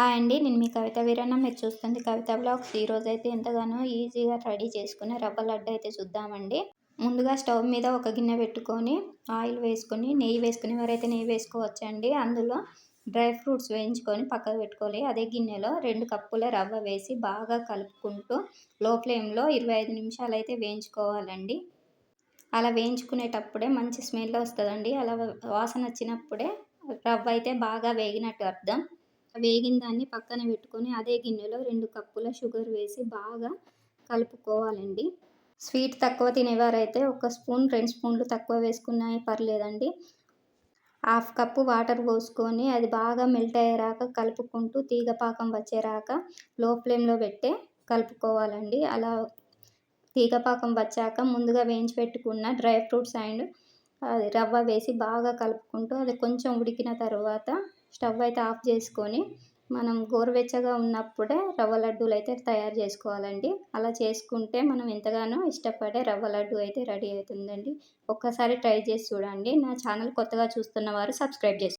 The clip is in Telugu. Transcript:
హాయ్ అండి. నేను మీ కవిత వీరన్న. మీరు చూస్తుంది కవిత బ్లాగ్స్. ఈరోజైతే ఎంతగానో ఈజీగా రెడీ చేసుకునే రవ్వ లడ్డు అయితే చూద్దామండి. ముందుగా స్టవ్ మీద ఒక గిన్నె పెట్టుకొని ఆయిల్ వేసుకొని నెయ్యి వేసుకునేవారైతే నెయ్యి వేసుకోవచ్చండి. అందులో డ్రై ఫ్రూట్స్ వేయించుకొని పక్కకు పెట్టుకోవాలి. అదే గిన్నెలో 2 కప్పుల రవ్వ వేసి బాగా కలుపుకుంటూ లో ఫ్లేమ్లో 25 నిమిషాలు అయితే వేయించుకోవాలండి. అలా వేయించుకునేటప్పుడే మంచి స్మెల్ వస్తుందండి. అలా వాసన వచ్చినప్పుడే రవ్వ అయితే బాగా వేగినట్టు అర్థం. వేగిన దాన్ని పక్కన పెట్టుకొని అదే గిన్నెలో 2 కప్పుల షుగర్ వేసి బాగా కలుపుకోవాలండి. స్వీట్ తక్కువ తినేవారైతే ఒక స్పూన్ 2 స్పూన్లు తక్కువ వేసుకున్నా పర్లేదండి. హాఫ్ కప్పు వాటర్ పోసుకొని అది బాగా మెల్ట్ అయ్యేరాక కలుపుకుంటూ తీగ పాకం వచ్చేరాక లో ఫ్లేమ్లో పెట్టే కలుపుకోవాలండి. అలా తీగ పాకం వచ్చాక ముందుగా వేయించి పెట్టుకున్న డ్రై ఫ్రూట్స్ అండ్ అది రవ్వ వేసి బాగా కలుపుకుంటూ అది కొంచెం ఉడికిన తర్వాత స్టవ్ అయితే ఆఫ్ చేసుకొని మనం గోరువెచ్చగా ఉన్నప్పుడే రవ్వ లడ్డూలు అయితే తయారు చేసుకోవాలండి. అలా చేసుకుంటే మనం ఎంతగానో ఇష్టపడే రవ్వ లడ్డు అయితే రెడీ అవుతుందండి. ఒక్కసారి ట్రై చేసి చూడండి. నా ఛానల్ కొత్తగా చూస్తున్న వారు సబ్స్క్రైబ్ చేసుకోండి.